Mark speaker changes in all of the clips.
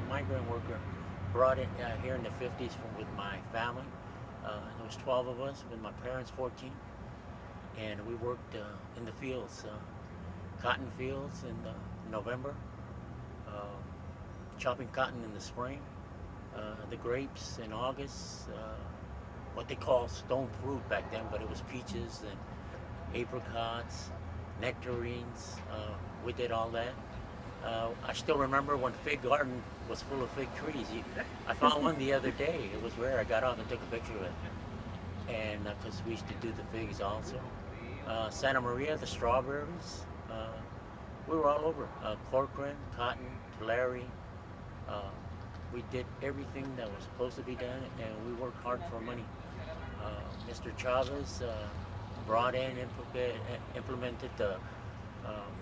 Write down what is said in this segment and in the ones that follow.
Speaker 1: migrant worker, brought it here in the 50s with my family. There was 12 of us, with my parents 14, and we worked in the fields, cotton fields in November, uh, chopping cotton in the spring, the grapes in August, what they call stone fruit back then, but it was peaches and apricots, nectarines. We did all that. I still remember when Fig Garden was full of fig trees. I found one the other day. It was rare. I got off and took a picture of it. And because we used to do the figs also. Santa Maria, the strawberries. We were all over. Corcoran, cotton, Tulare. We did everything that was supposed to be done, and we worked hard for money. Mr. Chavez brought in, implemented the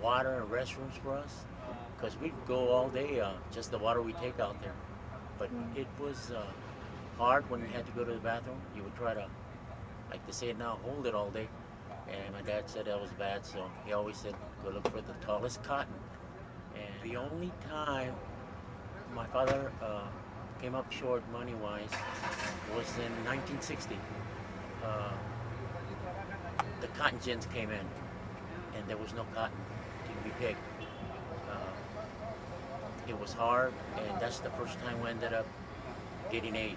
Speaker 1: water and restrooms for us, because we'd go all day, just the water we take out there. But it was hard when you had to go to the bathroom. You would try to, like they say now, hold it all day. And my dad said that was bad, so he always said, go look for the tallest cotton. And the only time my father came up short money-wise was in 1960. The cotton gins came in, and there was no cotton to be picked. It was hard, and that's the first time we ended up getting aid.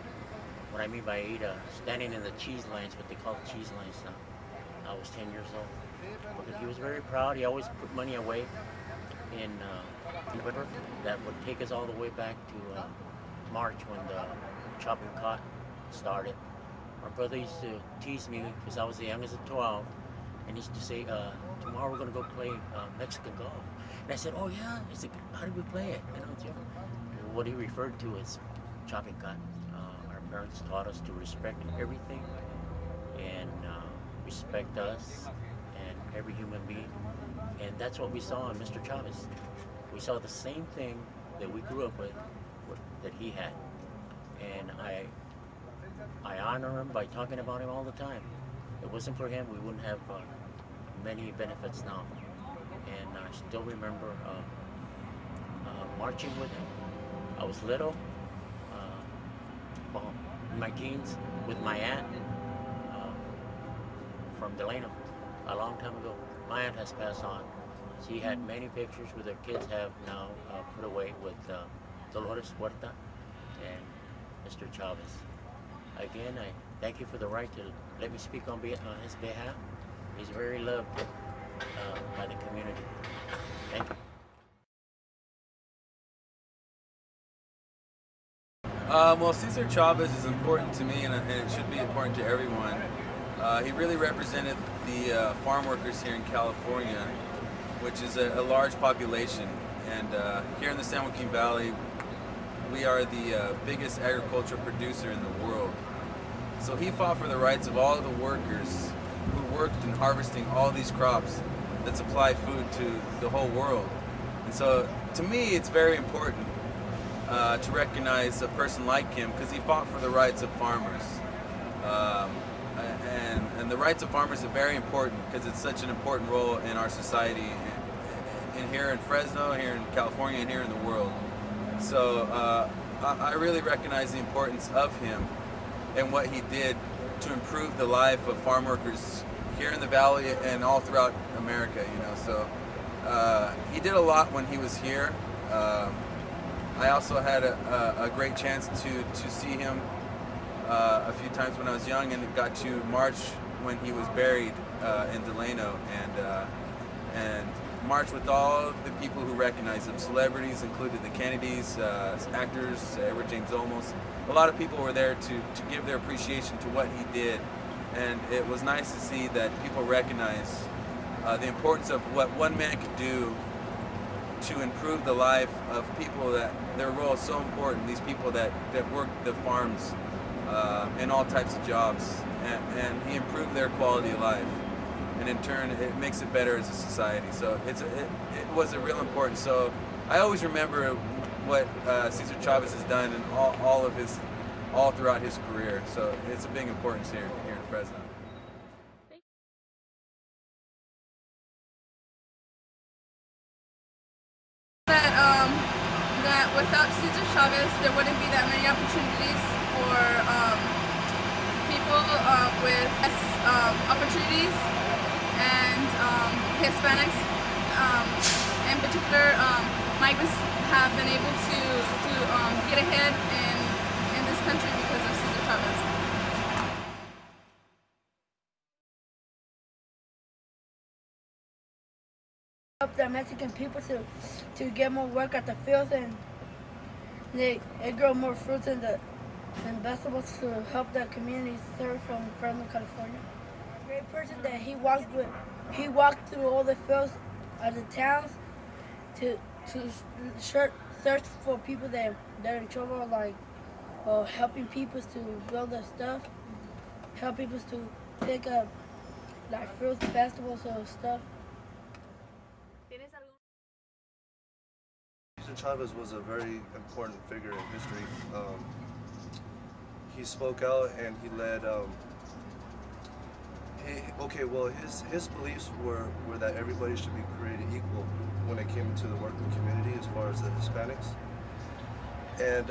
Speaker 1: What I mean by aid, standing in the cheese lines, what they call cheese lines now. I was 10 years old. But he was very proud. He always put money away in November. That would take us all the way back to March, when the chopping cotton started. My brother used to tease me because I was the youngest of 12, and he used to say, tomorrow we're going to go play Mexican golf. And I said, oh yeah? He said, how do we play it? You know, what he referred to as chopping cotton. Our parents taught us to respect everything, and respect us and every human being. And that's what we saw in Mr. Chavez. We saw the same thing that we grew up with, that he had. And I honor him by talking about him all the time. If it wasn't for him, we wouldn't have many benefits now. And I still remember marching with him. I was little, in my teens, with my aunt from Delano, a long time ago. My aunt has passed on. She had many pictures with her kids have now put away with Dolores Huerta and Mr. Chavez. Again, I thank you for the right to let me speak on his behalf. He's very loved by the community. Thank you.
Speaker 2: Well, Cesar Chavez is important to me, and it should be important to everyone. He really represented the farm workers here in California, which is a large population. And here in the San Joaquin Valley, we are the biggest agricultural producer in the world. So he fought for the rights of all of the workers who worked in harvesting all these crops that supply food to the whole world. And so to me, it's very important to recognize a person like him, because he fought for the rights of farmers. And the rights of farmers are very important because it's such an important role in our society, here in Fresno, here in California, and here in the world. So I really recognize the importance of him and what he did to improve the life of farm workers here in the valley and all throughout America. You know, so he did a lot when he was here. I also had a great chance to see him a few times when I was young, and got to march when he was buried in Delano, and march with all the people who recognize him. Celebrities included the Kennedys, actors, Edward James Olmos. A lot of people were there to give their appreciation to what he did, and it was nice to see that people recognize the importance of what one man could do to improve the life of people that their role is so important. These people that work the farms in all types of jobs, and he improved their quality of life, and in turn it makes it better as a society. So it was a real importance. So I always remember what Cesar Chavez has done in all throughout his career. So it's a big importance here in Fresno.
Speaker 3: That without Cesar Chavez, there wouldn't be that many opportunities for people with less opportunities, and Hispanics, in particular, migrants have been able to get ahead in this country because of Cesar Chavez.
Speaker 4: Help the Mexican people to get more work at the fields, and they grow more fruits and vegetables to help the community serve from Fresno, California. A great person that he walked through all the fields of the towns to search for people that are in trouble, like helping people to build their stuff, help people to pick up like fruits, vegetables, or stuff.
Speaker 5: Cesar Chavez was a very important figure in history. He spoke out and he led. His beliefs were that everybody should be created equal when it came to the working community, as far as the Hispanics. And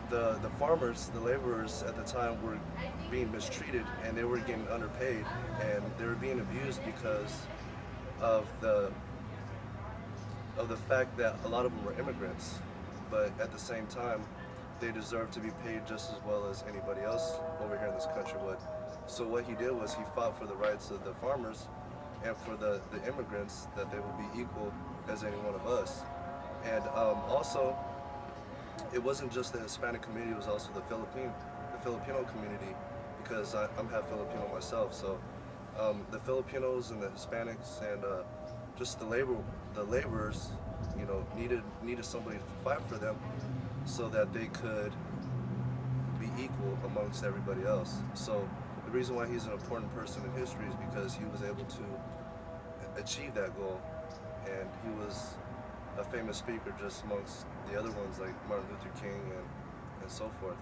Speaker 5: the farmers, the laborers at the time, were being mistreated, and they were getting underpaid, and they were being abused because of the fact that a lot of them were immigrants, but at the same time, they deserve to be paid just as well as anybody else over here in this country would. So what he did was he fought for the rights of the farmers and for the immigrants, that they would be equal as any one of us. And also, it wasn't just the Hispanic community, it was also the Filipino community, because I'm half Filipino myself. So the Filipinos and the Hispanics and just the laborers, you know, needed somebody to fight for them so that they could be equal amongst everybody else. So the reason why he's an important person in history is because he was able to achieve that goal, and he was a famous speaker just amongst the other ones like Martin Luther King and so forth.